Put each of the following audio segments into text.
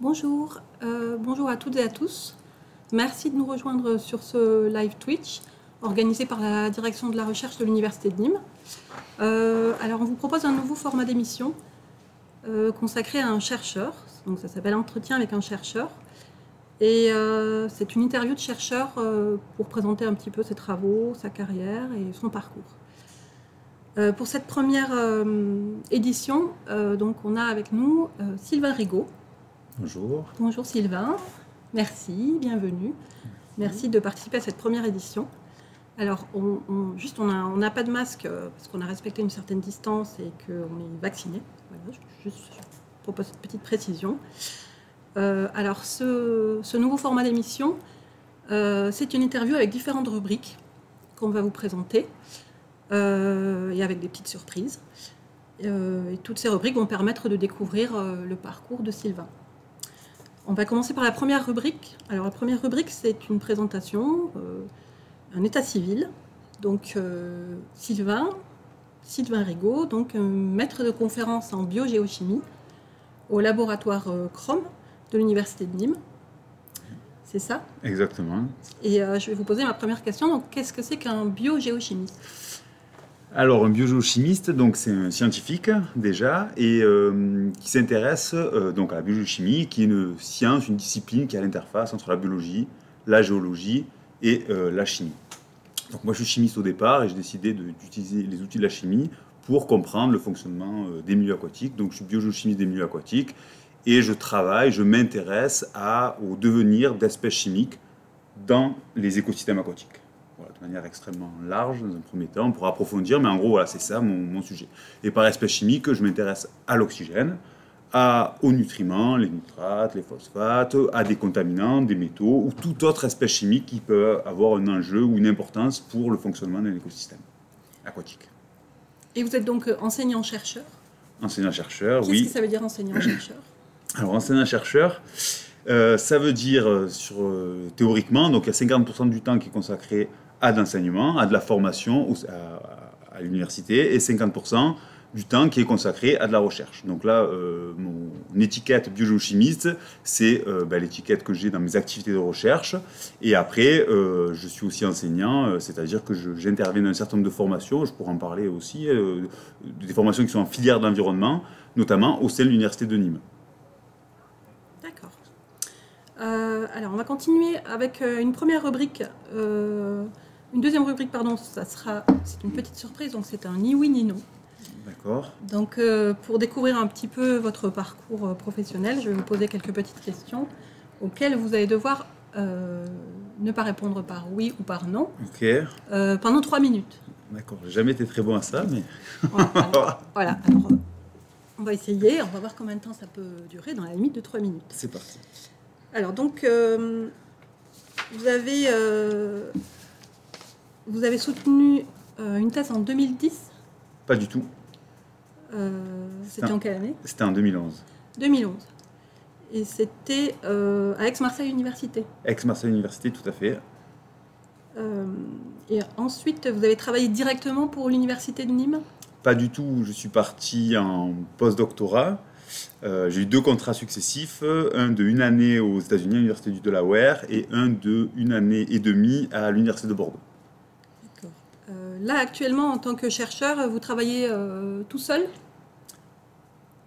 Bonjour, bonjour à toutes et à tous. Merci de nous rejoindre sur ce live Twitch organisé par la direction de la recherche de l'Université de Nîmes. Alors on vous propose un nouveau format d'émission consacré à un chercheur. Donc ça s'appelle Entretien avec un chercheur. Et c'est une interview de chercheur pour présenter un petit peu ses travaux, sa carrière et son parcours. Pour cette première édition, donc on a avec nous Sylvain Rigaud. Bonjour. Bonjour Sylvain, merci, bienvenue. Merci de participer à cette première édition. Alors, on n'a pas de masque parce qu'on a respecté une certaine distance et qu'on est vacciné. Voilà, je propose cette petite précision. Alors, ce nouveau format d'émission, c'est une interview avec différentes rubriques qu'on va vous présenter et avec des petites surprises. Et toutes ces rubriques vont permettre de découvrir le parcours de Sylvain. On va commencer par la première rubrique. Alors la première rubrique, c'est une présentation, un état civil. Donc Sylvain Rigaud, donc maître de conférence en biogéochimie au laboratoire CROM de l'Université de Nîmes. C'est ça? Exactement. Et je vais vous poser ma première question. Donc qu'est-ce que c'est qu'un biogéochimiste? Alors, un biogéochimiste, donc c'est un scientifique déjà, et qui s'intéresse donc à la biogéochimie, qui est une science, une discipline qui est à l'interface entre la biologie, la géologie et la chimie. Donc moi je suis chimiste au départ et j'ai décidé d'utiliser les outils de la chimie pour comprendre le fonctionnement des milieux aquatiques. Donc je suis biogéochimiste des milieux aquatiques et je m'intéresse au devenir d'espèces chimiques dans les écosystèmes aquatiques. Voilà, de manière extrêmement large dans un premier temps, pour approfondir, mais en gros, voilà, c'est ça mon sujet. Et par espèce chimique, je m'intéresse à l'oxygène, aux nutriments, les nitrates, les phosphates, à des contaminants, des métaux, ou toute autre espèce chimique qui peut avoir un enjeu ou une importance pour le fonctionnement d'un écosystème aquatique. Et vous êtes donc enseignant-chercheur? Enseignant-chercheur, oui. Qu'est-ce que ça veut dire enseignant-chercheur? Alors, enseignant-chercheur, ça veut dire, théoriquement, donc il y a 50% du temps qui est consacré à de l'enseignement, à de la formation à l'université, et 50% du temps qui est consacré à de la recherche. Donc là, mon étiquette biogéochimiste, c'est l'étiquette que j'ai dans mes activités de recherche. Et après, je suis aussi enseignant, c'est-à-dire que j'interviens dans un certain nombre de formations, je pourrais en parler aussi, des formations qui sont en filière d'environnement, notamment au sein de l'Université de Nîmes. D'accord. Alors, on va continuer avec une première rubrique. Une deuxième rubrique, pardon, c'est une petite surprise, donc c'est un ni oui ni non. D'accord. Donc, pour découvrir un petit peu votre parcours professionnel, je vais vous poser quelques petites questions auxquelles vous allez devoir ne pas répondre par oui ou par non. Ok. Pendant 3 minutes. D'accord, j'ai jamais été très bon à ça, mais... Voilà, alors, on va essayer, on va voir combien de temps ça peut durer, dans la limite de 3 minutes. C'est parti. Alors, donc, vous avez soutenu une thèse en 2010. Pas du tout. C'était en quelle année? C'était en 2011. 2011. Et c'était à Aix-Marseille Université. Aix-Marseille Université, tout à fait. Et ensuite, vous avez travaillé directement pour l'Université de Nîmes? Pas du tout. Je suis parti en post-doctorat. J'ai eu 2 contrats successifs, un de 1 année aux États-Unis, à l'Université du Delaware, et un de 1 année et demie à l'Université de Bordeaux. D'accord. Là, actuellement, en tant que chercheur, vous travaillez tout seul?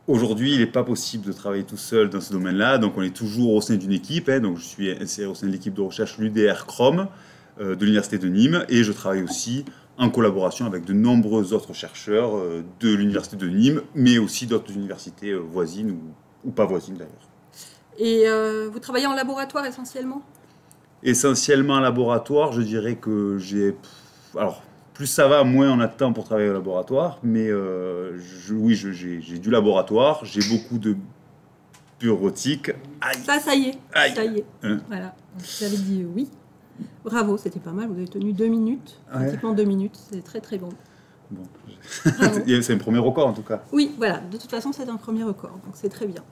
Aujourd'hui, il n'est pas possible de travailler tout seul dans ce domaine-là, donc on est toujours au sein d'une équipe. Donc je suis inséré au sein de l'équipe de recherche l'UDR-CROM de l'Université de Nîmes, et je travaille aussi en collaboration avec de nombreux autres chercheurs de l'Université de Nîmes, mais aussi d'autres universités voisines ou pas voisines d'ailleurs. Et vous travaillez en laboratoire essentiellement? Essentiellement en laboratoire, je dirais que alors, plus ça va, moins on a de temps pour travailler au laboratoire, mais oui, j'ai du laboratoire, j'ai beaucoup de bureautique. Aïe. Ça y est, Aïe. ça y est. Voilà, vous avez dit oui. Bravo, c'était pas mal, vous avez tenu 2 minutes, pratiquement 2 minutes, c'est très très bon. Bon. C'est un premier record en tout cas. Oui, voilà, de toute façon c'est un premier record, donc c'est très bien.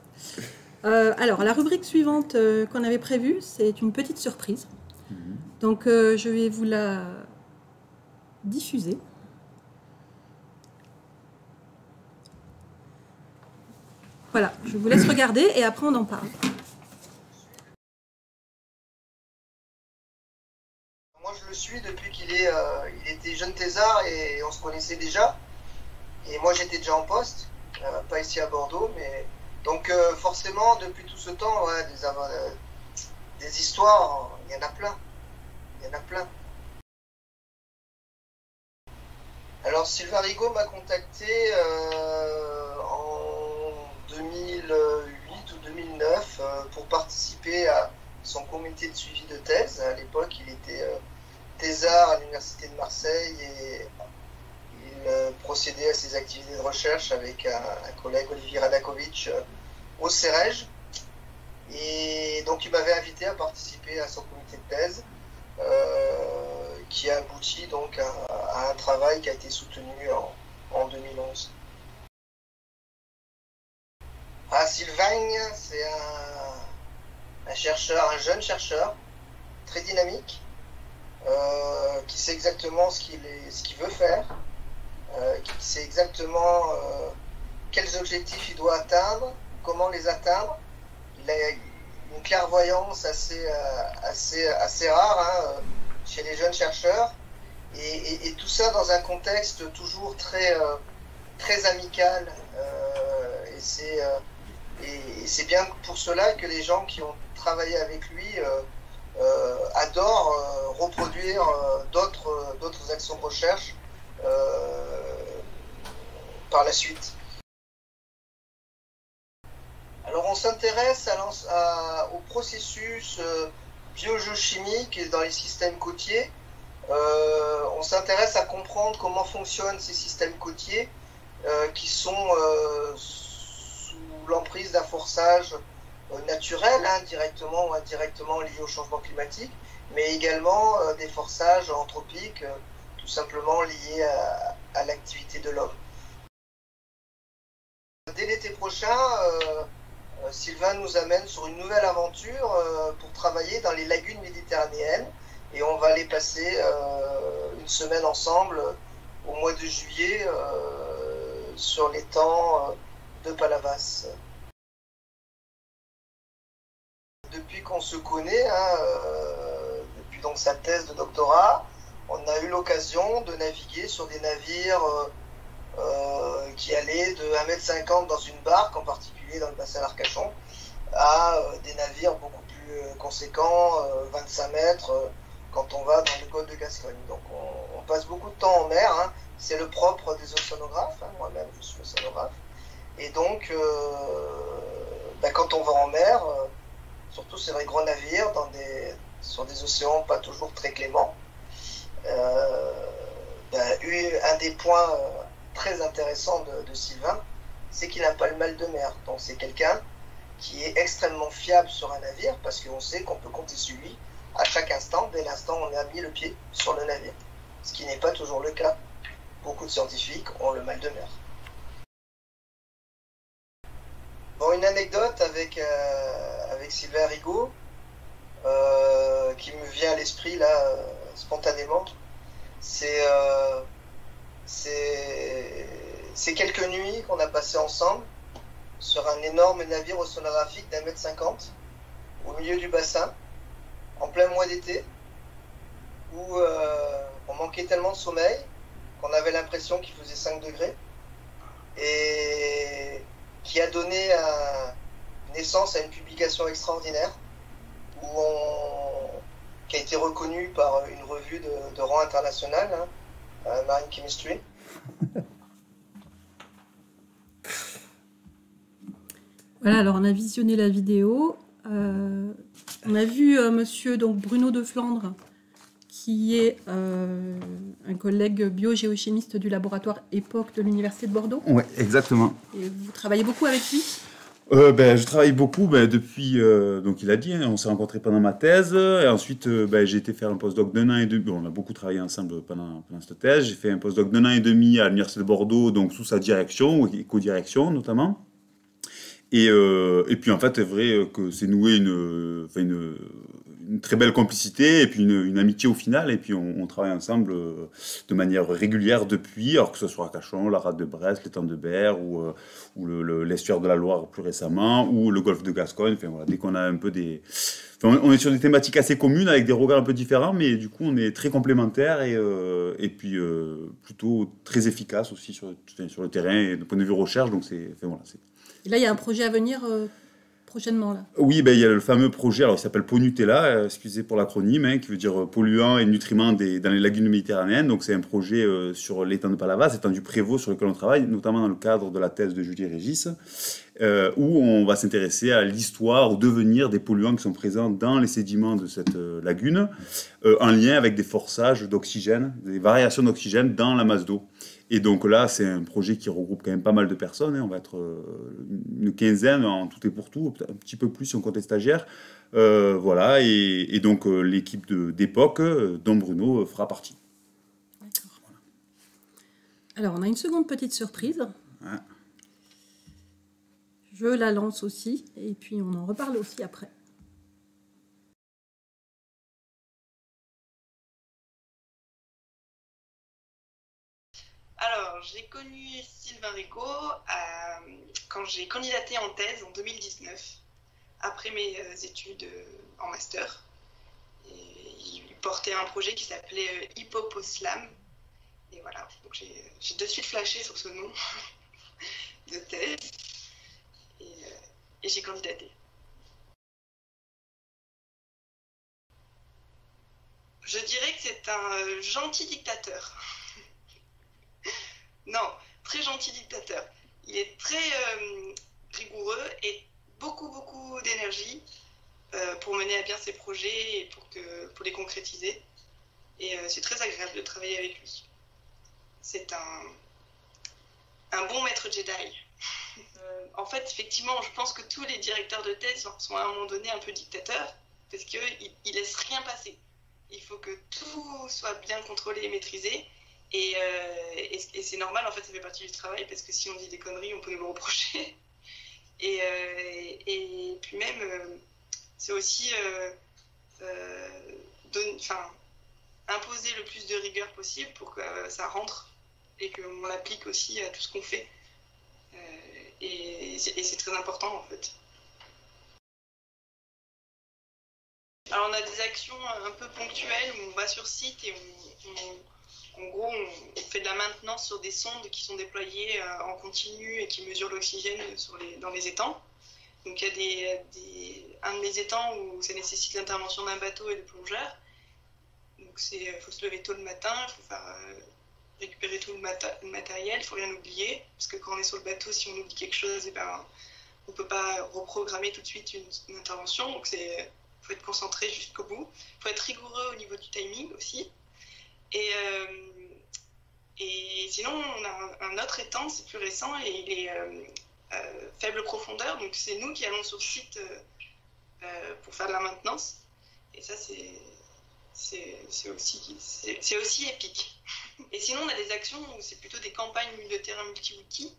Alors, la rubrique suivante qu'on avait prévue, c'est une petite surprise. Donc, je vais vous la diffuser. Voilà, je vous laisse regarder et après on en parle. César et on se connaissait déjà. Et moi, j'étais déjà en poste, pas ici à Bordeaux, mais donc forcément, depuis tout ce temps, ouais, des histoires, il y en a plein. Il y en a plein. Alors Sylvain Rigaud m'a contacté en 2008 ou 2009 pour participer à son comité de suivi de thèse. À l'époque, il était thésard à l'Université de Marseille et il procédait à ses activités de recherche avec un collègue, Olivier Radakovitch, au CEREJ. Et donc il m'avait invité à participer à son comité de thèse. Qui a abouti donc à un travail qui a été soutenu en 2011. Sylvain, c'est un chercheur, un jeune chercheur, très dynamique, qui sait exactement ce qu'il veut faire, qui sait exactement quels objectifs il doit atteindre, comment les atteindre. Il a une clairvoyance assez rare, hein, chez les jeunes chercheurs, et tout ça dans un contexte toujours très amical, et c'est bien pour cela que les gens qui ont travaillé avec lui adorent reproduire d'autres actions de recherche par la suite. Alors on s'intéresse au processus biogéochimique dans les systèmes côtiers. On s'intéresse à comprendre comment fonctionnent ces systèmes côtiers qui sont sous l'emprise d'un forçage naturel, hein, directement ou indirectement lié au changement climatique, mais également des forçages anthropiques, tout simplement liés à l'activité de l'homme. Dès l'été prochain, Sylvain nous amène sur une nouvelle aventure pour travailler dans les lagunes méditerranéennes, et on va aller passer une semaine ensemble au mois de juillet sur l'étang de Palavas. Depuis qu'on se connaît, hein, depuis donc sa thèse de doctorat, on a eu l'occasion de naviguer sur des navires qui allaient de 1,50 m dans une barque, en particulier dans le bassin d'Arcachon, à des navires beaucoup plus conséquents, 25 mètres, quand on va dans le golfe de Gascogne. Donc on passe beaucoup de temps en mer, hein. C'est le propre des océanographes, hein. Moi-même je suis océanographe. Et donc quand on va en mer, surtout sur les gros navires, sur des océans pas toujours très cléments, un des points très intéressants de Sylvain, c'est qu'il n'a pas le mal de mer. Donc c'est quelqu'un qui est extrêmement fiable sur un navire, parce qu'on sait qu'on peut compter sur lui à chaque instant, dès l'instant où on a mis le pied sur le navire. Ce qui n'est pas toujours le cas. Beaucoup de scientifiques ont le mal de mer. Bon, une anecdote avec Sylvain Rigaud qui me vient à l'esprit là spontanément. C'est quelques nuits qu'on a passées ensemble sur un énorme navire océanographique d'1,50 m au milieu du bassin, en plein mois d'été, où on manquait tellement de sommeil qu'on avait l'impression qu'il faisait 5 degrés, et qui a donné naissance à une publication extraordinaire qui a été reconnue par une revue de rang international, hein, Marine Chemistry. Voilà, alors on a visionné la vidéo. On a vu monsieur donc, Bruno de Flandre, qui est un collègue biogéochimiste du laboratoire EPOC de l'Université de Bordeaux. Oui, exactement. Et vous travaillez beaucoup avec lui ? Je travaille beaucoup depuis, donc il a dit, hein, on s'est rencontrés pendant ma thèse, et ensuite j'ai été faire un postdoc d'1 an et demi, on a beaucoup travaillé ensemble pendant cette thèse, j'ai fait un postdoc d'1 an et demi à l'Université de Bordeaux, donc sous sa direction, et co-direction notamment. Et puis en fait, c'est vrai que c'est noué une très belle complicité et puis une amitié au final. Et puis on travaille ensemble de manière régulière depuis, alors que ce soit Arcachon, la rade de Brest, l'étang de Berre ou l'estuaire de la Loire plus récemment, ou le golfe de Gascogne. Enfin, voilà, dès qu'on a un peu des... Enfin, on est sur des thématiques assez communes avec des regards un peu différents, mais du coup on est très complémentaires et puis plutôt très efficaces aussi sur le terrain et de point de vue recherche. Donc voilà, Et là, il y a un projet à venir prochainement, là. Oui, ben, il y a le fameux projet, alors il s'appelle PONUTELA, excusez pour l'acronyme, hein, qui veut dire polluants et nutriments dans les lagunes méditerranéennes. Donc c'est un projet sur l'étang de Palavas, étang du Prévost, sur lequel on travaille, notamment dans le cadre de la thèse de Julie Régis, où on va s'intéresser à l'histoire, au devenir des polluants qui sont présents dans les sédiments de cette lagune, en lien avec des forçages d'oxygène, des variations d'oxygène dans la masse d'eau. Et donc là, c'est un projet qui regroupe quand même pas mal de personnes, hein. On va être une quinzaine en tout et pour tout, un petit peu plus si on compte les stagiaires. Voilà, et donc l'équipe d'époque, dont Bruno fera partie. D'accord. Voilà. Alors, on a une seconde petite surprise. Ouais. Je la lance aussi, et puis on en reparle aussi après. Alors, j'ai connu Sylvain Rigaud quand j'ai candidaté en thèse en 2019, après mes études en master. Et il portait un projet qui s'appelait Hippoposlam. Et voilà, donc j'ai de suite flashé sur ce nom de thèse et j'ai candidaté. Je dirais que c'est un gentil dictateur. Non, très gentil dictateur. Il est très rigoureux et beaucoup d'énergie pour mener à bien ses projets et pour les concrétiser. Et c'est très agréable de travailler avec lui. C'est un bon maître Jedi. En fait, effectivement, je pense que tous les directeurs de thèse sont à un moment donné un peu dictateurs parce qu'ils ne laissent rien passer. Il faut que tout soit bien contrôlé et maîtrisé. Et c'est normal, en fait, ça fait partie du travail, parce que si on dit des conneries, on peut nous le reprocher. Et puis même, c'est aussi imposer le plus de rigueur possible pour que ça rentre et qu'on l'applique aussi à tout ce qu'on fait. Et c'est très important, en fait. Alors, on a des actions un peu ponctuelles où on va sur site et en gros, on fait de la maintenance sur des sondes qui sont déployées en continu et qui mesurent l'oxygène dans les étangs. Donc il y a un des étangs où ça nécessite l'intervention d'un bateau et de plongeurs. Donc il faut se lever tôt le matin, il faut récupérer tout le matériel, il ne faut rien oublier. Parce que quand on est sur le bateau, si on oublie quelque chose, on ne peut pas reprogrammer tout de suite une intervention. Donc il faut être concentré jusqu'au bout. Il faut être rigoureux au niveau du timing aussi. Et sinon, on a un autre étang, c'est plus récent, et il est faible profondeur, donc c'est nous qui allons sur site pour faire de la maintenance. Et ça, c'est aussi épique. Et sinon, on a des actions où c'est plutôt des campagnes de terrain multi-outils.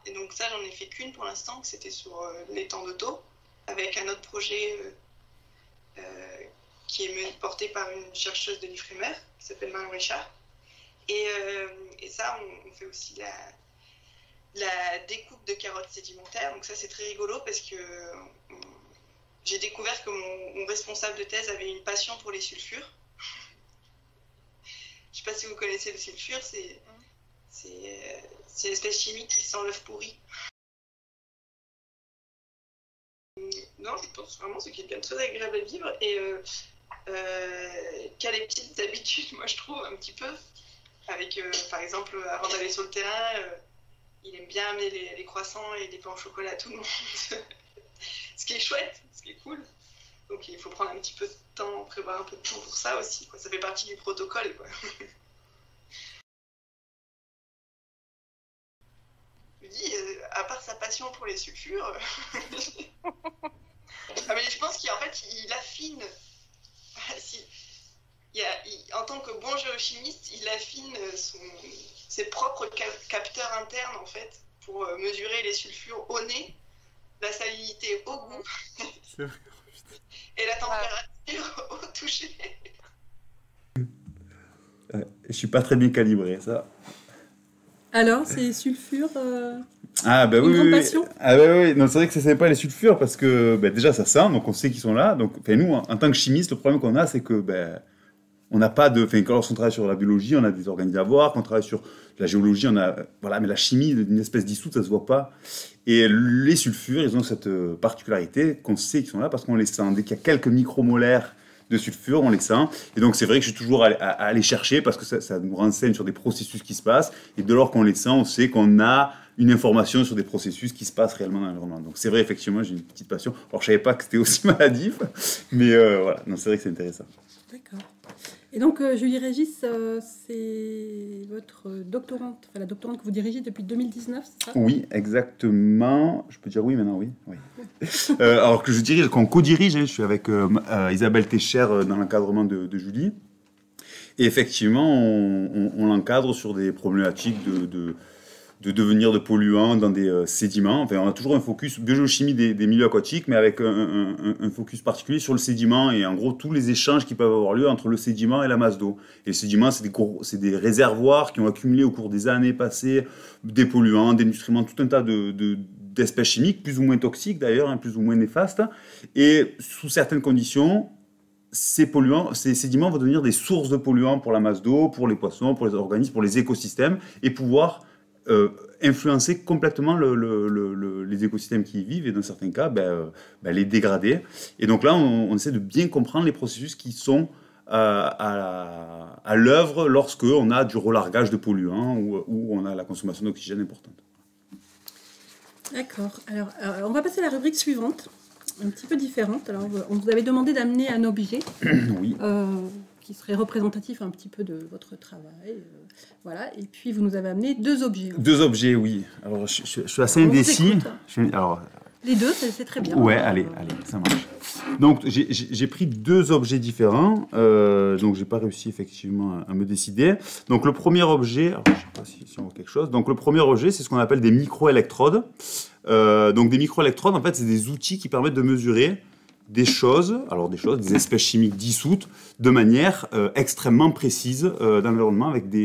Et donc ça, j'en ai fait qu'une pour l'instant, c'était sur l'étang d'Auto, avec un autre projet qui est porté par une chercheuse de l'IFREMER, qui s'appelle Marion Richard. Et ça, on fait aussi la découpe de carottes sédimentaires. Donc ça, c'est très rigolo parce que j'ai découvert que mon responsable de thèse avait une passion pour les sulfures. Je ne sais pas si vous connaissez le sulfure, c'est l'espèce chimique qui sent l'œuf pourri. Non, je pense vraiment que c'est quelqu'un de très agréable à vivre et qui a les petites habitudes, moi je trouve, un petit peu. Avec, par exemple, avant d'aller sur le terrain, il aime bien amener les croissants et les pains au chocolat à tout le monde. Ce qui est chouette, ce qui est cool. Donc il faut prendre un petit peu de temps, prévoir un peu de temps pour ça aussi, quoi. Ça fait partie du protocole, quoi. Je me dis, à part sa passion pour les sulfures... Ah, mais je pense qu'en fait, il affine... en tant que bon géochimiste, il affine ses propres capteurs internes, en fait, pour mesurer les sulfures au nez, la salinité au goût C'est vrai. et la température au toucher. Je suis pas très bien calibré, ça. Alors, ces sulfures, Ah bah une oui, grande oui, oui. passion? Ah bah oui, non, c'est vrai que ça ne pas les sulfures parce que bah, déjà ça sent, donc on sait qu'ils sont là. Donc nous, en tant que chimistes, le problème qu'on a, c'est que on n'a pas de. Enfin, quand on travaille sur la biologie, on a des organiques à voir. Quand on travaille sur la géologie, on a. Voilà, mais la chimie d'une espèce dissoute, ça se voit pas. Et les sulfures, ils ont cette particularité qu'on sait qu'ils sont là parce qu'on les sent. Dès qu'il y a quelques micromolaires de sulfure, on les sent. Et donc, c'est vrai que je suis toujours à aller chercher parce que ça nous renseigne sur des processus qui se passent. Et dès lors qu'on les sent, on sait qu'on a une information sur des processus qui se passent réellement dans l'environnement. Donc, c'est vrai, effectivement, j'ai une petite passion. Alors, je ne savais pas que c'était aussi maladif, mais voilà, non, c'est vrai que c'est intéressant. D'accord. Et donc, Julie Régis, c'est votre doctorante, enfin la doctorante que vous dirigez depuis 2019, c'est ça? Oui, exactement. Je peux dire oui maintenant, oui. Alors que je dirige, qu'on co-dirige, je suis avec Isabelle Técher dans l'encadrement de Julie. Et effectivement, on l'encadre sur des problématiques de devenir de polluants dans des sédiments. Enfin, on a toujours un focus biogéochimie des milieux aquatiques, mais avec un focus particulier sur le sédiment et en gros tous les échanges qui peuvent avoir lieu entre le sédiment et la masse d'eau. Et le sédiment, c'est des réservoirs qui ont accumulé au cours des années passées des polluants, des nutriments, tout un tas d'espèces chimiques, plus ou moins toxiques d'ailleurs, plus ou moins néfastes. Et sous certaines conditions, ces sédiments vont devenir des sources de polluants pour la masse d'eau, pour les poissons, pour les organismes, pour les écosystèmes, et pouvoir influencer complètement les écosystèmes qui y vivent et dans certains cas les dégrader. Et donc là on essaie de bien comprendre les processus qui sont à l'œuvre lorsque on a du relargage de polluants ou on a la consommation d'oxygène importante. D'accord. Alors, on va passer à la rubrique suivante, un petit peu différente. Alors, on vous avait demandé d'amener un objet Oui. Qui serait représentatif un petit peu de votre travail. Voilà. Et puis, vous nous avez amené 2 objets. Deux objets, oui. Alors, je suis assez On vous indécis. écoute. Alors, les 2, c'est très bien. ouais, allez, ça marche. Donc, j'ai pris 2 objets différents. Donc, j'ai pas réussi effectivement à me décider. Donc, le premier objet, alors, je sais pas si on voit quelque chose. Donc, le premier objet, c'est ce qu'on appelle des microélectrodes. Donc, des microélectrodes, en fait, c'est des outils qui permettent de mesurer des espèces chimiques dissoutes de manière extrêmement précise dans l'environnement avec dans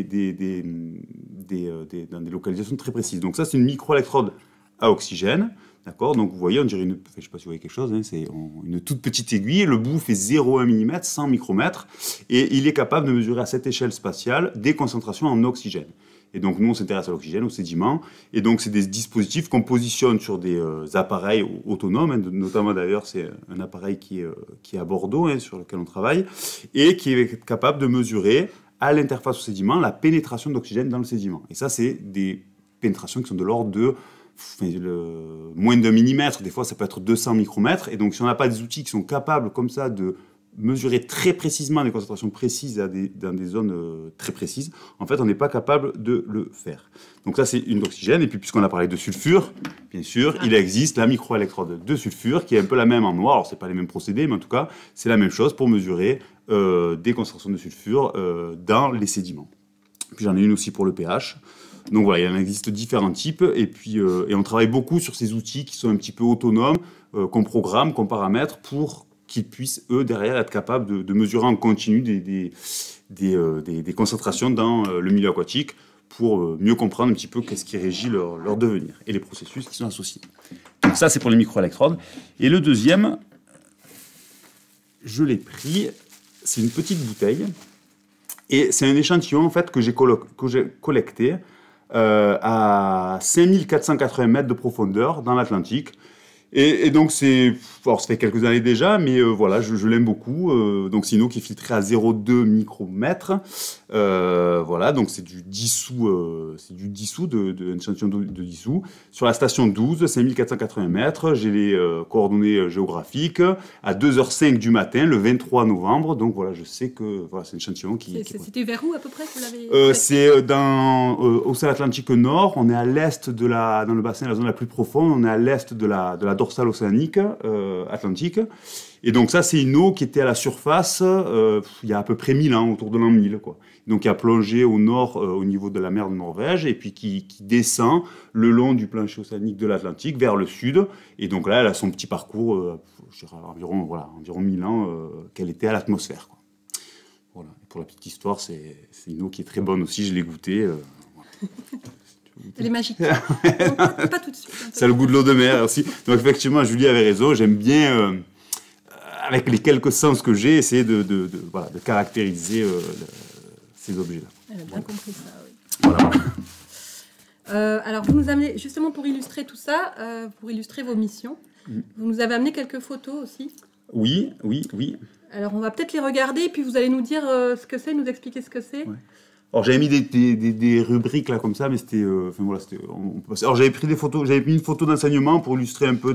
des localisations très précises. Donc ça, c'est une microélectrode à oxygène. D'accord, donc vous voyez, on dirait je ne sais pas si vous voyez quelque chose, c'est une toute petite aiguille, le bout fait 0,1 mm, 100 micromètres, et il est capable de mesurer à cette échelle spatiale des concentrations en oxygène. Et donc nous, on s'intéresse à l'oxygène, au sédiment, et donc c'est des dispositifs qu'on positionne sur des appareils autonomes, notamment d'ailleurs c'est un appareil qui est à Bordeaux, sur lequel on travaille, et qui est capable de mesurer à l'interface au sédiment la pénétration d'oxygène dans le sédiment. Et ça, c'est des pénétrations qui sont de l'ordre de moins de millimètre, des fois ça peut être 200 micromètres, et donc si on n'a pas des outils qui sont capables comme ça de mesurer très précisément des concentrations précises dans des zones très précises, en fait on n'est pas capable de le faire. Donc ça c'est une d'oxygène, et puis puisqu'on a parlé de sulfure, bien sûr, il existe la microélectrode de sulfure qui est un peu la même en noir, alors c'est pas les mêmes procédés, mais en tout cas c'est la même chose pour mesurer des concentrations de sulfure dans les sédiments. Puis j'en ai une aussi pour le pH. Donc voilà, il en existe différents types, et puis et on travaille beaucoup sur ces outils qui sont un petit peu autonomes, qu'on programme, qu'on paramètre, pour qu'ils puissent, eux, derrière, être capables de mesurer en continu des concentrations dans le milieu aquatique, pour mieux comprendre un petit peu qu'est-ce qui régit leur devenir, et les processus qui sont associés. Donc ça, c'est pour les microélectrodes. Et le deuxième, je l'ai pris, c'est une petite bouteille, et c'est un échantillon, en fait, que j'ai collecté à 5480 mètres de profondeur dans l'Atlantique. Et donc, ça fait quelques années déjà, mais voilà, je l'aime beaucoup. Donc, c'est une eau qui est filtrée à 0,2 micromètres. Voilà, donc c'est du dissous, un échantillon de dissous. Sur la station 12, 5480 mètres, j'ai les coordonnées géographiques à 2h05 du matin, le 23 novembre. Donc, voilà, je sais que voilà, c'est un échantillon qui... C'était vers où, à peu près, que vous l'avez... c'est au Océan Atlantique Nord. On est à l'est dans le bassin, la zone la plus profonde. On est à l'est de la dorsale océanique atlantique. Et donc ça, c'est une eau qui était à la surface il y a à peu près 1000 ans, autour de l'an 1000, quoi. Donc qui a plongé au nord, au niveau de la mer de Norvège, et puis qui descend le long du plancher océanique de l'Atlantique vers le sud. Et donc là, elle a son petit parcours, je dirais environ 1000 ans, qu'elle était à l'atmosphère, quoi. Voilà. Et pour la petite histoire, c'est une eau qui est très bonne aussi, je l'ai goûtée. Elle est magique. Non, pas tout de suite. Ça a le goût de l'eau de mer aussi. Donc effectivement, Julie avait raison, j'aime bien, avec les quelques sens que j'ai, essayer de caractériser ces objets-là. Elle a bien compris ça, oui. Voilà. Alors, vous nous amenez, justement pour illustrer tout ça, pour illustrer vos missions, vous nous avez amené quelques photos aussi. Oui. Alors, on va peut-être les regarder, puis vous allez nous dire ce que c'est, nous expliquer ce que c'est. Ouais. Alors, j'avais mis des rubriques là comme ça, mais c'était... Alors, j'avais pris des photos, j'avais mis une photo d'enseignement pour illustrer un peu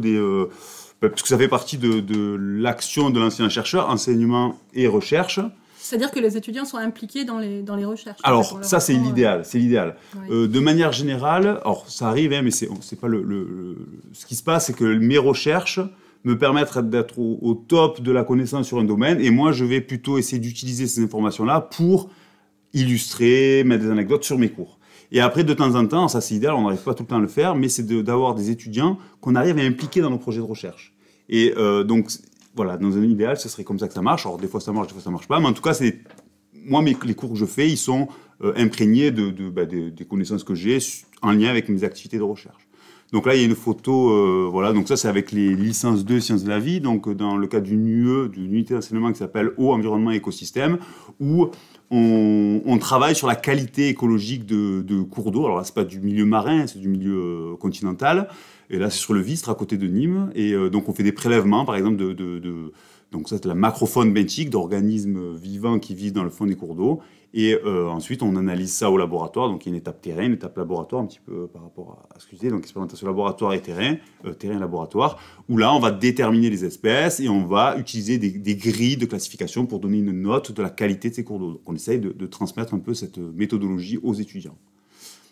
parce que ça fait partie de l'action de l'ancien chercheur, enseignement et recherche. C'est-à-dire que les étudiants sont impliqués dans les recherches. Alors, ça, c'est l'idéal. Oui. De manière générale, alors ça arrive, hein, mais c'est pas ce qui se passe, c'est que mes recherches me permettent d'être au top de la connaissance sur un domaine, et moi, je vais plutôt essayer d'utiliser ces informations-là pour illustrer, mettre des anecdotes sur mes cours. Et après, de temps en temps, ça c'est idéal, on n'arrive pas tout le temps à le faire, mais c'est d'avoir des étudiants qu'on arrive à impliquer dans nos projets de recherche. Et donc, voilà, dans un idéal, ce serait comme ça que ça marche. Alors, des fois ça marche, des fois ça marche pas, mais en tout cas, moi, les cours que je fais, ils sont imprégnés des connaissances que j'ai en lien avec mes activités de recherche. Donc là, il y a une photo, voilà, donc ça c'est avec les licences 2 sciences de la vie, donc dans le cadre d'une UE, d'une unité d'enseignement qui s'appelle Eau, Environnement et Écosystème, où on travaille sur la qualité écologique de cours d'eau. Alors là, c'est pas du milieu marin, c'est du milieu continental, et là c'est sur le Vistre, à côté de Nîmes, et donc on fait des prélèvements, par exemple, donc ça c'est la macrofaune benthique, d'organismes vivants qui vivent dans le fond des cours d'eau. Et ensuite, on analyse ça au laboratoire. Donc, il y a une étape terrain, une étape laboratoire, un petit peu par rapport à ce que je disais. Donc, expérimentation laboratoire et terrain, terrain-laboratoire, où là, on va déterminer les espèces et on va utiliser des grilles de classification pour donner une note de la qualité de ces cours d'eau. Donc, on essaye de transmettre un peu cette méthodologie aux étudiants.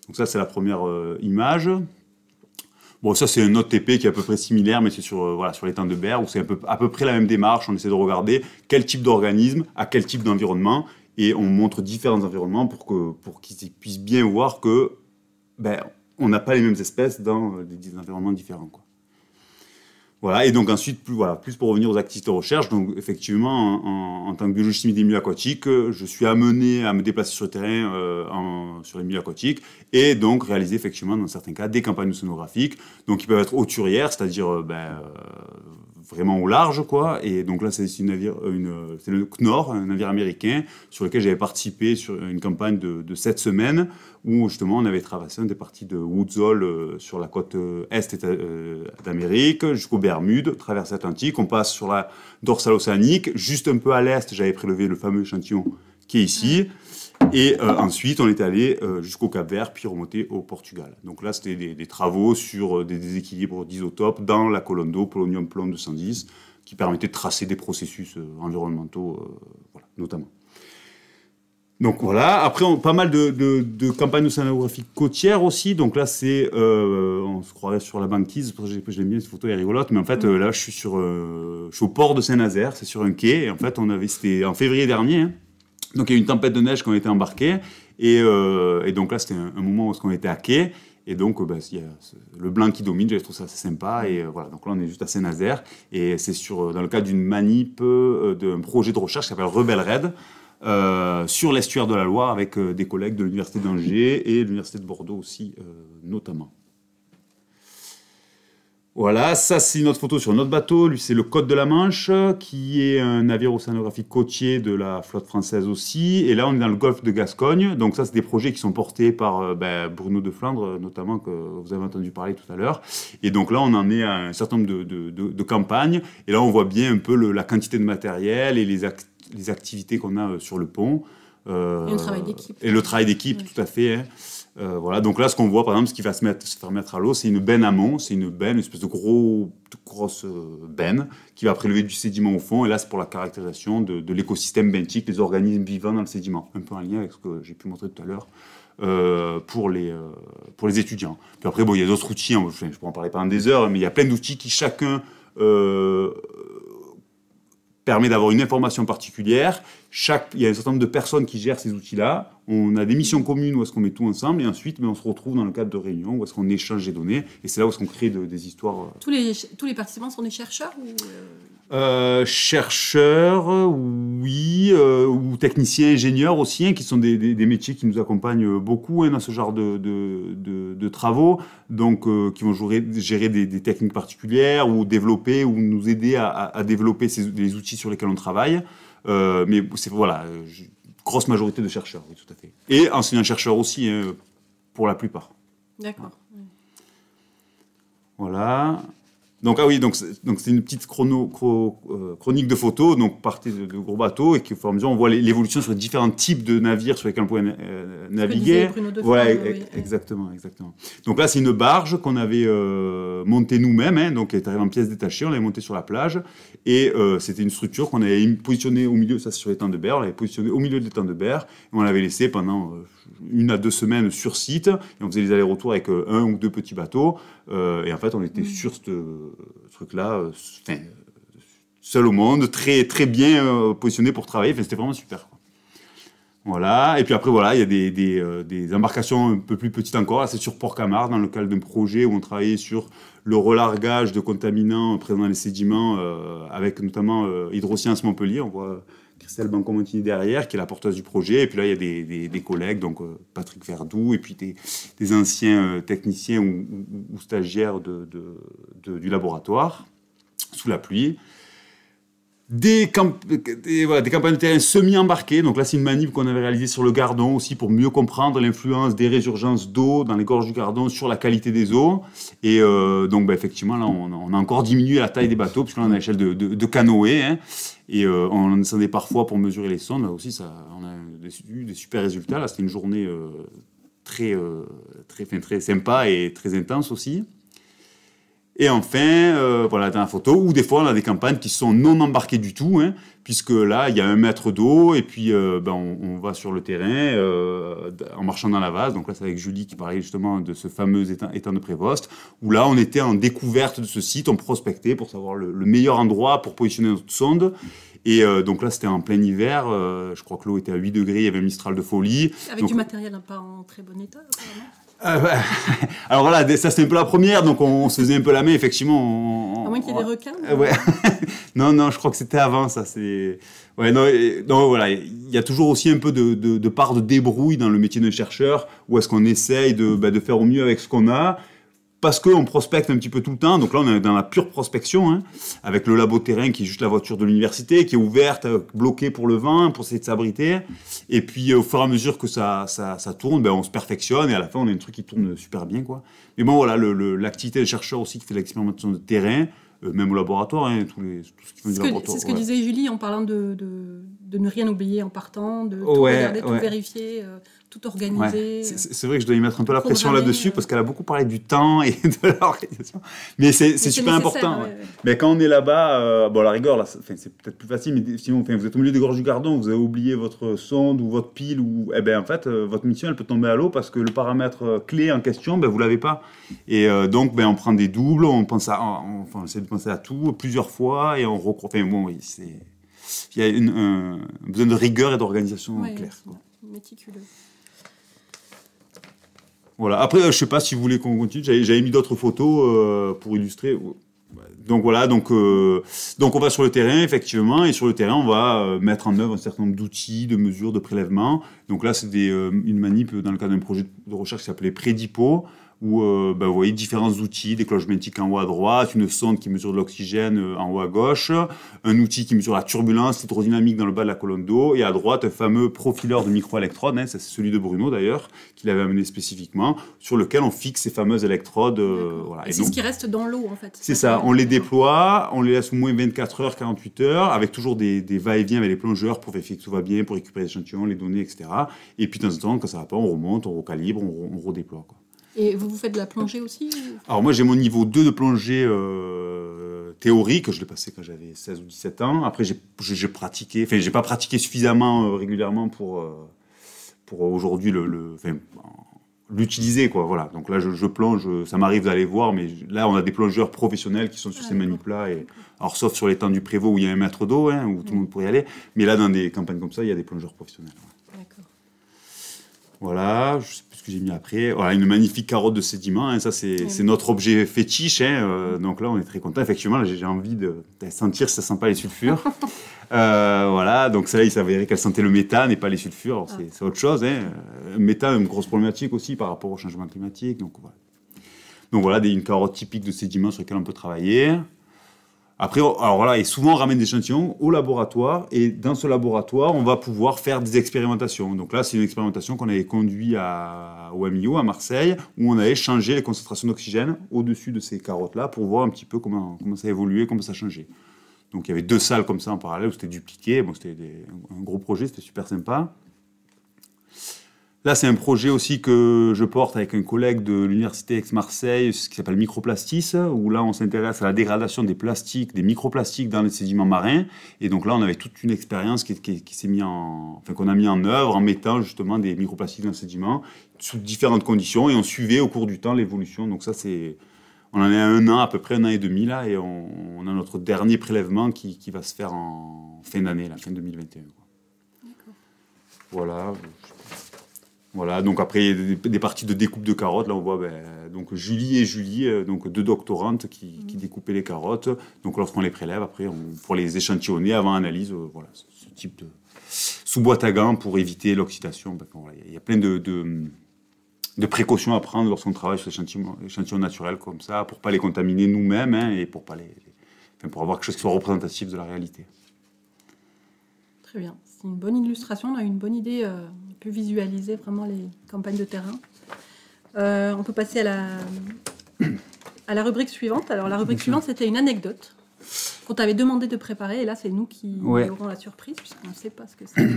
Donc, ça, c'est la première image. Bon, ça, c'est un autre TP qui est à peu près similaire, mais c'est sur l'étang de Berre, où c'est à peu près la même démarche. On essaie de regarder quel type d'organisme, à quel type d'environnement. Et on montre différents environnements pour qu'ils puissent bien voir que on n'a pas les mêmes espèces dans des environnements différents, quoi. Voilà, et donc ensuite, plus pour revenir aux activités de recherche, donc effectivement, en tant que biologie-chimie des milieux aquatiques, je suis amené à me déplacer sur le terrain sur les milieux aquatiques, et donc réaliser effectivement, dans certains cas, des campagnes océanographiques, donc qui peuvent être hauturières, c'est-à-dire vraiment au large, quoi. Et donc là, c'est le Knorr, un navire américain, sur lequel j'avais participé sur une campagne de 7 semaines, où justement on avait traversé des parties de Woods Hole sur la côte est d'Amérique, jusqu'aux Bermudes, traversé l'Atlantique, on passe sur la dorsale océanique, juste un peu à l'est, j'avais prélevé le fameux échantillon qui est ici, et ensuite on est allé jusqu'au Cap-Vert, puis remonté au Portugal. Donc là, c'était des travaux sur des déséquilibres d'isotopes dans la colonne d'eau, polonium-plomb 210, qui permettaient de tracer des processus environnementaux, notamment. Donc voilà, après pas mal de campagnes océanographiques côtières aussi, donc là c'est, on se croirait sur la banquise, parce que j'aime bien cette photo, elle est rigolote, mais en fait là je suis au port de Saint-Nazaire, c'est sur un quai, et en fait c'était en février dernier, hein. Donc il y a eu une tempête de neige quand on était embarqués, et donc là c'était un moment où on était à quai, et donc il y a le blanc qui domine, j'avais trouvé ça assez sympa, et voilà, donc là on est juste à Saint-Nazaire, et c'est dans le cadre d'une manip, d'un projet de recherche qui s'appelle Rebelle Raid, sur l'estuaire de la Loire avec des collègues de l'Université d'Angers et de l'Université de Bordeaux aussi, notamment. Voilà, ça c'est une autre photo sur notre bateau, lui c'est le Côte de la Manche, qui est un navire océanographique côtier de la flotte française aussi, et là on est dans le golfe de Gascogne, donc ça c'est des projets qui sont portés par Bruno de Flandre, notamment, que vous avez entendu parler tout à l'heure, et donc là on en est à un certain nombre de campagnes, et là on voit bien un peu la quantité de matériel et les activités qu'on a sur le pont. Et le travail d'équipe. Et le travail d'équipe, oui. Tout à fait. Hein. Voilà. Donc là, ce qu'on voit, par exemple, ce qui va se faire mettre à l'eau, c'est une benne amont, c'est une espèce de grosse benne qui va prélever du sédiment au fond. Et là, c'est pour la caractérisation de l'écosystème benthique, des organismes vivants dans le sédiment. Un peu en lien avec ce que j'ai pu montrer tout à l'heure pour les étudiants. Puis après, bon, il y a d'autres outils, hein, je pourrais en parler pendant des heures, mais il y a plein d'outils qui chacun permet d'avoir une information particulière. Il y a un certain nombre de personnes qui gèrent ces outils-là. On a des missions communes où est-ce qu'on met tout ensemble, et ensuite on se retrouve dans le cadre de réunions où est-ce qu'on échange des données, et c'est là où est-ce qu'on crée des histoires. Tous les participants sont des chercheurs ou Chercheurs, oui, ou techniciens, ingénieurs aussi, hein, qui sont des métiers qui nous accompagnent beaucoup, hein, dans ce genre de travaux, donc qui vont gérer des techniques particulières ou développer ou nous aider à développer les outils sur lesquels on travaille. Mais c'est voilà, grosse majorité de chercheurs, oui, tout à fait. Et enseignants-chercheurs aussi, hein, pour la plupart. D'accord. Voilà. Donc, ah oui, donc c'est une petite chronique de photos, donc partez de gros bateaux, et qu'au fur et à mesure, on voit l'évolution sur les différents types de navires sur lesquels on pouvait naviguer. Ouais, exactement. Donc là, c'est une barge qu'on avait montée nous-mêmes, hein, donc elle est arrivée en pièces détachées, on l'avait montée sur la plage, et c'était une structure qu'on avait positionnée au milieu, ça c'est sur les temps de berre, on l'avait positionnée au milieu des temps de berre, et on l'avait laissée pendant 1 à 2 semaines sur site, et on faisait les allers-retours avec 1 ou 2 petits bateaux, et en fait on était sur ce truc-là, seul au monde, très, très bien positionné pour travailler, enfin, c'était vraiment super. Voilà, et puis après voilà, il y a des embarcations un peu plus petites encore, là c'est sur Port-Camargue, dans le cadre d'un projet où on travaillait sur le relargage de contaminants présents dans les sédiments, avec notamment Hydrosciences Montpellier, on voit Christelle Bancomontini derrière, qui est la porteuse du projet. Et puis là, il y a des collègues, donc Patrick Verdoux, et puis des anciens techniciens ou stagiaires du laboratoire, sous la pluie. Des campagnes de terrain semi-embarquées. Donc là, c'est une manip qu'on avait réalisée sur le Gardon aussi pour mieux comprendre l'influence des résurgences d'eau dans les gorges du Gardon sur la qualité des eaux. Et donc, effectivement, là, on a encore diminué la taille des bateaux, puisque là, on a l'échelle de canoë. Hein, et on en descendait parfois pour mesurer les sondes. Là aussi, on a eu des super résultats. Là, c'était une journée très sympa et très intense aussi. Et enfin, voilà la dernière photo, où des fois on a des campagnes qui sont non embarquées du tout, hein, puisque là il y a 1 mètre d'eau, et puis on va sur le terrain en marchant dans la vase. Donc là c'est avec Julie qui parlait justement de ce fameux étang de Prévost, où là on était en découverte de ce site, on prospectait pour savoir le meilleur endroit pour positionner notre sonde. Et donc là c'était en plein hiver, je crois que l'eau était à 8 degrés, il y avait un Mistral de folie. Avec donc, du matériel pas en très bon état, apparemment. Alors voilà, ça c'était un peu la première, donc on se faisait un peu la main, effectivement. À moins qu'il y ait des requins. Ouais. non, je crois que c'était avant ça. Ouais, non, voilà, il y a toujours aussi un peu de part de débrouille dans le métier de chercheur, où est-ce qu'on essaye de faire au mieux avec ce qu'on a, parce qu'on prospecte un petit peu tout le temps. Donc là, on est dans la pure prospection, hein, avec le labo terrain qui est juste la voiture de l'université, qui est ouverte, bloquée pour le vent, pour essayer de s'abriter. Et puis, au fur et à mesure que ça tourne, on se perfectionne, et à la fin, on a un truc qui tourne super bien, quoi. Mais bon, voilà, l'activité de chercheur aussi qui fait l'expérimentation de terrain, même au laboratoire, hein, tout ce qui fait du laboratoire. C'est ce que disait Julie en parlant de ne rien oublier en partant, de tout regarder, tout vérifier, tout organiser. Ouais. C'est vrai que je dois y mettre un peu la pression là-dessus, parce qu'elle a beaucoup parlé du temps et de l'organisation. Mais c'est super important. Ouais. Mais quand on est là-bas, à la rigueur, là, c'est peut-être plus facile, mais sinon, vous êtes au milieu des gorges du Gardon, vous avez oublié votre sonde ou votre pile, ou en fait, votre mission, elle peut tomber à l'eau parce que le paramètre clé en question, vous l'avez pas. Et donc, on prend des doubles, on essaie de penser à tout plusieurs fois, et on recroise. Enfin, bon, oui, il y a un besoin de rigueur et d'organisation claire. Méticuleux. Voilà. Après, je ne sais pas si vous voulez qu'on continue. J'avais mis d'autres photos pour illustrer. Donc voilà, donc on va sur le terrain, effectivement, et sur le terrain, on va mettre en œuvre un certain nombre d'outils, de mesures, de prélèvements. Donc là, c'est une manip dans le cadre d'un projet de recherche qui s'appelait Prédipo, où vous voyez différents outils, des cloches magnétiques en haut à droite, une sonde qui mesure de l'oxygène en haut à gauche, un outil qui mesure la turbulence, l'hydrodynamique dans le bas de la colonne d'eau, et à droite, un fameux profileur de microélectrodes, hein, ça c'est celui de Bruno d'ailleurs, qu'il avait amené spécifiquement, sur lequel on fixe ces fameuses électrodes. Voilà. Et c'est ce qui reste dans l'eau en fait. C'est ça, on les déploie, on les laisse au moins 24 heures, 48 heures, avec toujours des va-et-vient avec les plongeurs pour vérifier que tout va bien, pour récupérer les échantillons, les données, etc. Et puis de temps en temps, quand ça va pas, on remonte, on recalibre, on redéploie, quoi. Et vous faites de la plongée aussi Alors moi j'ai mon niveau 2 de plongée théorique, je l'ai passé quand j'avais 16 ou 17 ans. Après j'ai pratiqué, enfin j'ai pas pratiqué suffisamment régulièrement pour pour aujourd'hui l'utiliser, quoi. Voilà. Donc là, je plonge, ça m'arrive d'aller voir, mais là, on a des plongeurs professionnels qui sont sur ces manip-là. Alors, sauf sur l'étang du Prévost où il y a 1 mètre d'eau, hein, où tout le monde pourrait y aller. Mais là, dans des campagnes comme ça, il y a des plongeurs professionnels. Ouais. D'accord. Voilà, je sais plus ce que j'ai mis après. Voilà, une magnifique carotte de sédiment. Hein, ça, c'est notre objet fétiche. Hein, donc là, on est très content. Effectivement, là, j'ai envie de sentir si ça sent pas les sulfures. Voilà, donc celle-là, il s'avérait qu'elle sentait le méthane et pas les sulfures. Alors, c'est autre chose. Hein. Méthane, une grosse problématique aussi par rapport au changement climatique. Donc voilà, une carotte typique de sédiments sur lesquels on peut travailler. Après, alors voilà, et souvent on ramène des échantillons au laboratoire, et dans ce laboratoire, on va pouvoir faire des expérimentations. Donc là, c'est une expérimentation qu'on avait conduite au MIO à Marseille, où on avait changé les concentrations d'oxygène au-dessus de ces carottes-là pour voir un petit peu comment ça évoluait, comment ça changeait. Donc il y avait 2 salles comme ça en parallèle où c'était dupliqué. Bon, c'était un gros projet, c'était super sympa. Là, c'est un projet aussi que je porte avec un collègue de l'Université Aix-Marseille, ce qui s'appelle Microplastis, où là, on s'intéresse à la dégradation des plastiques, des microplastiques dans les sédiments marins. Et donc là, on avait toute une expérience qui s'est qu'on a mis en œuvre en mettant justement des microplastiques dans les sédiments sous différentes conditions, et on suivait au cours du temps l'évolution. Donc ça, on en est à 1 an, à peu près 1 an et demi là, et on a notre dernier prélèvement qui va se faire en fin d'année, fin 2021. Voilà. Voilà, donc après, il y a des parties de découpe de carottes. Là, on voit donc Julie et Julie, donc 2 doctorantes qui découpaient les carottes. Donc lorsqu'on les prélève, après, pour les échantillonner avant analyse, voilà, ce type de sous boîte à gants pour éviter l'oxydation. Voilà, il y a plein de précautions à prendre lorsqu'on travaille sur des échantillons naturels comme ça, pour ne pas les contaminer nous-mêmes, hein, et pour avoir quelque chose qui soit représentatif de la réalité. Très bien. C'est une bonne illustration. On a une bonne idée. On peut visualiser vraiment les campagnes de terrain. On peut passer à la rubrique suivante. Alors, la rubrique suivante, c'était une anecdote qu'on t'avait demandé de préparer. Et là, c'est nous qui aurons la surprise, puisqu'on ne sait pas ce que c'est.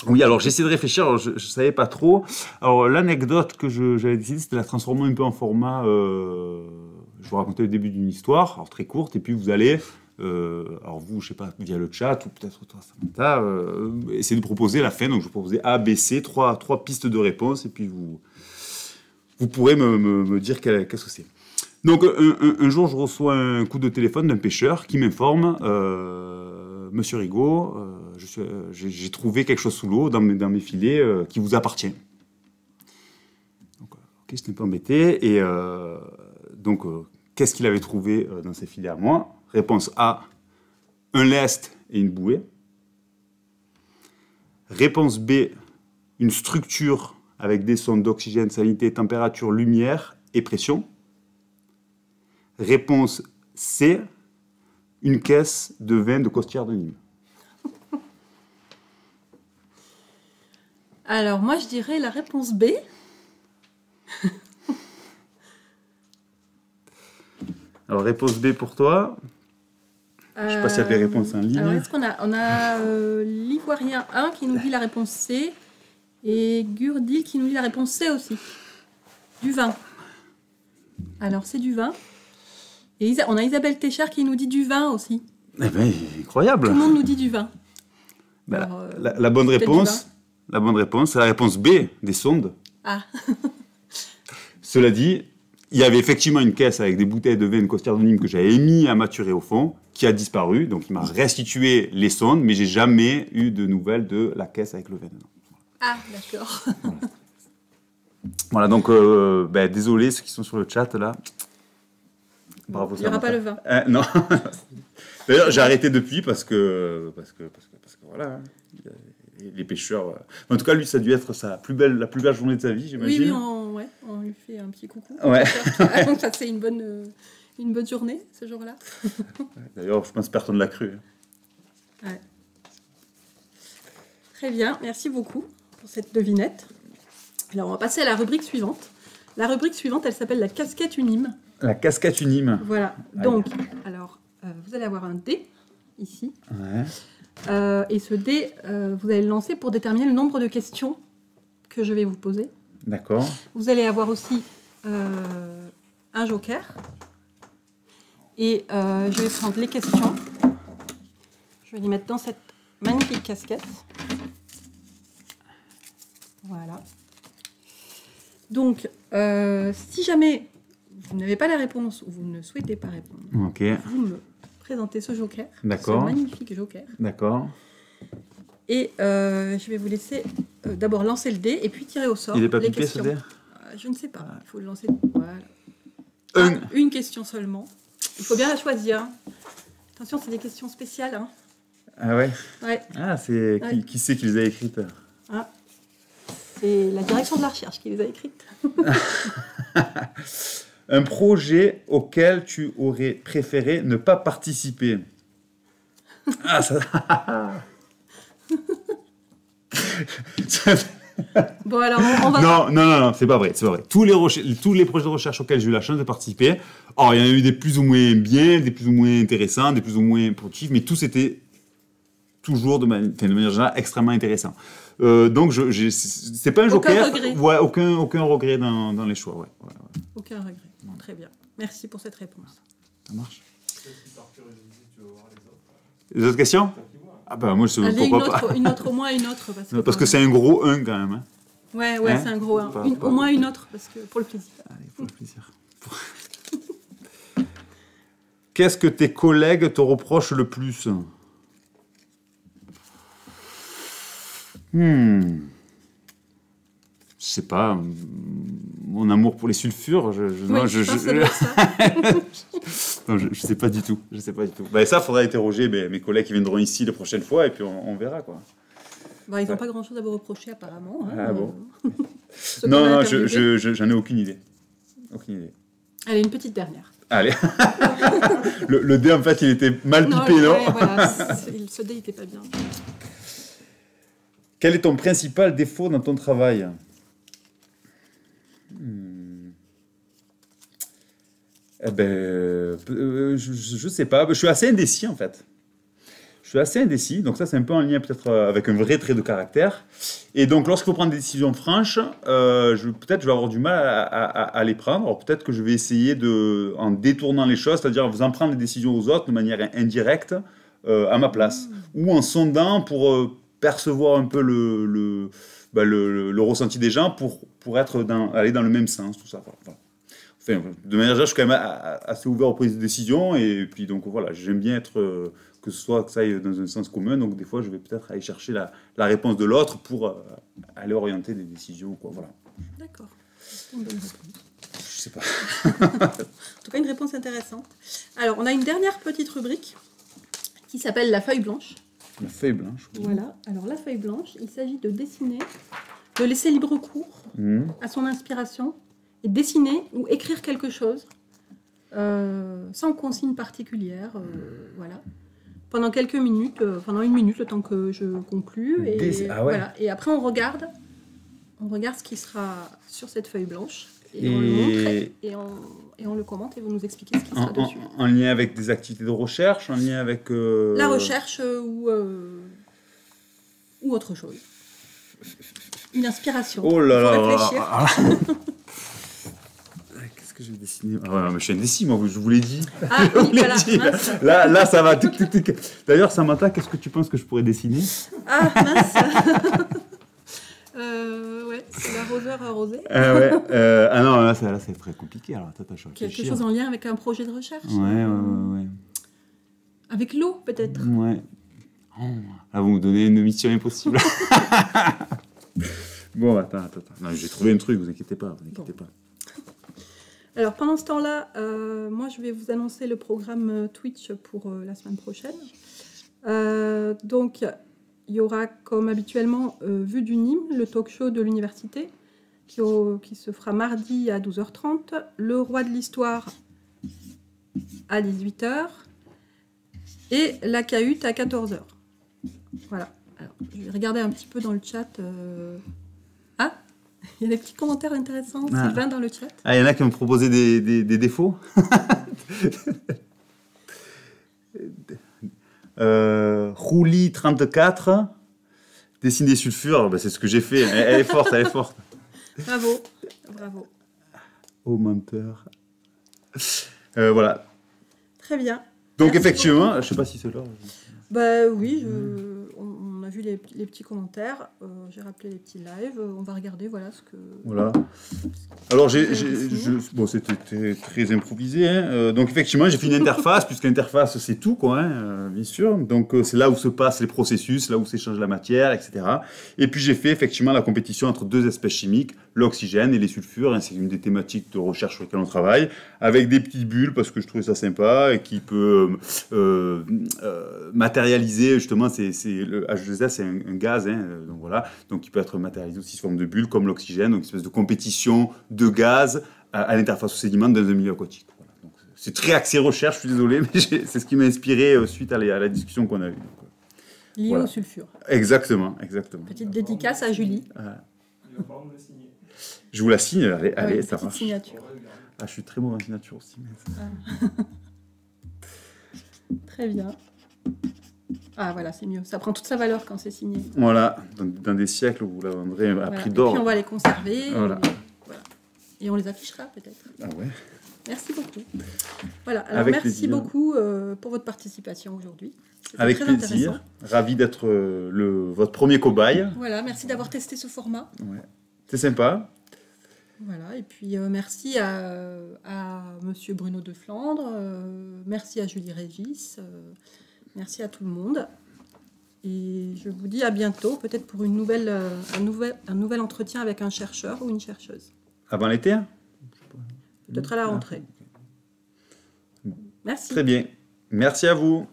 Oui, alors j'essaie de réfléchir. Alors, je ne savais pas trop. Alors, l'anecdote que j'avais décidé, c'était de la transformer un peu en format... je vous racontais le début d'une histoire, alors très courte, et puis vous allez... alors vous, je sais pas, via le chat ou peut-être toi, Samantha, essayez de proposer la fin. Donc je vous proposais A, B, C, trois pistes de réponse, et puis vous pourrez me dire qu'est-ce que c'est. Donc un jour, je reçois un coup de téléphone d'un pêcheur qui m'informe, Monsieur Rigaud, j'ai trouvé quelque chose sous l'eau dans mes filets qui vous appartient. Donc, ok, j'étais un peu embêté, et donc qu'est-ce qu'il avait trouvé dans ses filets à moi? Réponse A, un lest et une bouée. Réponse B, une structure avec des sondes d'oxygène, salinité, température, lumière et pression. Réponse C, une caisse de vin de Costières de Nîmes. Alors, moi, je dirais la réponse B. Alors, réponse B pour toi. Je ne sais pas s'il y a des réponses en ligne. Alors, est-ce qu'on a l'Ivoirien 1 qui nous dit la réponse C et Gurdil qui nous dit la réponse C aussi. Du vin. Alors, c'est du vin. Et on a Isabelle Téchard qui nous dit du vin aussi. Eh bien, incroyable. Tout le monde nous dit du vin. Alors, la bonne réponse, c'est la réponse B, des sondes. Ah. Cela dit, il y avait effectivement une caisse avec des bouteilles de vin de Costières de Nîmes que j'avais mis à maturer au fond, qui a disparu. Donc, il m'a restitué les sondes, mais j'ai jamais eu de nouvelles de la caisse avec le vin dedans. Ah, d'accord. Voilà, donc, désolé ceux qui sont sur le chat, là. Bravo, il n'y aura pas le vin. Non. D'ailleurs, j'ai arrêté depuis parce que voilà, les pêcheurs... En tout cas, lui, ça a dû être la plus belle journée de sa vie, j'imagine. Oui, on lui fait un petit coucou. Ouais. On passait une bonne journée, ce jour-là. D'ailleurs, je pense que personne ne l'a cru. Ouais. Très bien, merci beaucoup pour cette devinette. Alors, on va passer à la rubrique suivante. La rubrique suivante, elle s'appelle la casquette unime. La casquette unime. Voilà. Donc, alors, vous allez avoir un dé, ici. Ouais. Et ce dé, vous allez le lancer pour déterminer le nombre de questions que je vais vous poser. D'accord. Vous allez avoir aussi un joker. Et je vais prendre les questions. Je vais les mettre dans cette magnifique casquette. Donc, si jamais vous n'avez pas la réponse ou vous ne souhaitez pas répondre, Ok, vous me présentez ce joker, D'accord. ce magnifique joker. d'accord. Et je vais vous laisser d'abord lancer le dé et puis tirer au sort Il n'est pas les pipé ce questions. dé? Je ne sais pas, il faut le lancer. Voilà. Un. Une question seulement. Il faut bien la choisir. Attention, c'est des questions spéciales. Hein. Ah ouais? Ouais. Ah, c'est Ouais. qui c'est qui les a écrites? Ah. C'est la direction de la recherche qui les a écrites. Un projet auquel tu aurais préféré ne pas participer. Ah, ça... Bon, alors, on va... Non, c'est pas vrai, c'est pas vrai. Tous les projets de recherche auxquels j'ai eu la chance de participer, alors il y en a eu des plus ou moins bien, des plus ou moins intéressants, des plus ou moins productifs, mais tous étaient toujours de manière générale extrêmement intéressants. Donc, c'est pas un joker. Regret. Ouais, aucun regret dans les choix. Ouais. Aucun regret. Très bien. Merci pour cette réponse. Ça marche. Les autres questions? Ah bah moi, Allez, pourquoi pas. une autre, au moins une autre. Parce que c'est un gros 1 quand même. Hein. Ouais, Hein, c'est un gros 1. pas- Au moins une autre, parce que pour le plaisir. Allez, pour le plaisir. Qu'est-ce que tes collègues te reprochent le plus? Je sais pas. Mon amour pour les sulfures. Non, je pense que ça doit être ça. non, je sais pas du tout. Je sais pas du tout. Bah, ça, faudra interroger mes collègues qui viendront ici la prochaine fois et puis on verra quoi. Bon, ils n'ont pas grand-chose à vous reprocher apparemment. Hein, Ah bon ceux Non, qu'on a non, interviewés. j'en ai aucune idée. Aucune idée. Allez, une petite dernière. Allez. le dé, en fait, il était mal pipé, non, ouais, voilà, ce dé n'était pas bien. Quel est ton principal défaut dans ton travail? Eh ben, je sais pas. Je suis assez indécis, en fait. Je suis assez indécis, donc ça c'est un peu en lien peut-être avec un vrai trait de caractère. Et donc lorsqu'il faut prendre des décisions franches, peut-être je vais avoir du mal à les prendre. Alors peut-être que je vais essayer en détournant les choses, c'est-à-dire en faisant prendre les décisions aux autres de manière indirecte à ma place. Ou en sondant pour percevoir un peu le ressenti des gens pour aller dans le même sens, tout ça. Voilà. Enfin, de manière générale, je suis quand même assez ouvert aux prises de décision et puis donc voilà, j'aime bien être... que ça aille dans un sens commun, donc des fois je vais peut-être aller chercher la réponse de l'autre pour aller orienter des décisions, quoi, voilà. D'accord. C'est une bonne réponse. Je sais pas. En tout cas, une réponse intéressante. Alors, on a une dernière petite rubrique qui s'appelle la feuille blanche. La feuille blanche. Oui. Voilà. Alors, la feuille blanche, il s'agit de dessiner, de laisser libre cours à son inspiration et dessiner ou écrire quelque chose sans consigne particulière, voilà. Pendant quelques minutes, pendant une minute, le temps que je conclue. Et, Ah ouais. voilà. Et après, on regarde ce qui sera sur cette feuille blanche. Et on le montre et on le commente et vous nous expliquez ce qui sera dessus. En lien avec des activités de recherche, en lien avec... La recherche ou autre chose. Une inspiration. Oh là là. Faut réfléchir. Qu'est-ce que je vais dessiner? Ah ouais, mais je suis indécis, moi, je vous l'ai dit. Ah oui, voilà. Mince. Là, ça va. Tic, tic, tic. D'ailleurs, Samantha, qu'est-ce que tu penses que je pourrais dessiner? Ah, mince. Ouais, c'est l'arroseur arrosé. Ouais. Ah non, là, c'est très compliqué. Alors, attends, je vais Quelque réfléchir. chose en lien avec un projet de recherche. Ouais. Avec l'eau, peut-être. Ouais. Oh, là, vous me donnez une mission impossible. Bon, attends. Non, j'ai trouvé un truc, vous inquiétez pas. Alors, pendant ce temps-là, moi, je vais vous annoncer le programme Twitch pour la semaine prochaine. Donc, il y aura, comme habituellement, Vue du Nîmes, le talk show de l'université, qui se fera mardi à 12h30, le Roi de l'Histoire à 18h, et la Cahute à 14h. Voilà. Alors, je vais regarder un petit peu dans le chat. Ah, il y a des petits commentaires intéressants, Sylvain, dans le chat. Ah, il y en a qui m'ont proposé des défauts. Rouli 34, dessine des sulfures, bah, c'est ce que j'ai fait. Elle est forte. Bravo. Oh, menteur. Voilà. Très bien. Donc Merci effectivement, je sais pas si c'est l'heure. Bah oui, on a vu les petits commentaires, j'ai rappelé les petits lives, on va regarder voilà ce que... Voilà. Alors, bon, c'était très improvisé. Hein. Donc, effectivement, j'ai fait une interface, puisque l'interface, c'est tout, quoi, hein, bien sûr. Donc, c'est là où se passent les processus, là où s'échange la matière, etc. Et puis, j'ai fait effectivement la compétition entre deux espèces chimiques, l'oxygène et les sulfures. Hein. C'est une des thématiques de recherche sur lesquelles on travaille, avec des petites bulles, parce que je trouvais ça sympa, et qui peut matérialiser, justement, le H2S, c'est un gaz, hein, donc voilà, donc qui peut être matérialisé aussi sous forme de bulles, comme l'oxygène, donc une espèce de compétition de gaz à l'interface au sédiment dans un milieu aquatique. Voilà. Donc, c'est très axé recherche, je suis désolé, mais c'est ce qui m'a inspiré suite à la discussion qu'on a eue. Lié Voilà. au sulfure. Exactement. Petite dédicace à Julie. Je vous la signe, allez, ça petite marche. signature. Ah, je suis très mauvais en signature aussi. Ah. Très bien. Ah voilà, c'est mieux. Ça prend toute sa valeur quand c'est signé. Voilà, dans des siècles où la vendrée a pris d'or. Et puis on va les conserver. Voilà. Et on les affichera peut-être. Ah ouais. Merci beaucoup. Voilà, alors Avec merci plaisir. beaucoup pour votre participation aujourd'hui. C'était Avec très plaisir. intéressant. Ravi d'être votre premier cobaye. Voilà, merci d'avoir testé ce format. Ouais. C'est sympa. Voilà, et puis merci à Monsieur Bruno de Flandre, merci à Julie Régis, merci à tout le monde. Et je vous dis à bientôt, peut-être pour un nouvel entretien avec un chercheur ou une chercheuse. Avant l'été? Peut-être à la rentrée. Merci. Très bien. Merci à vous.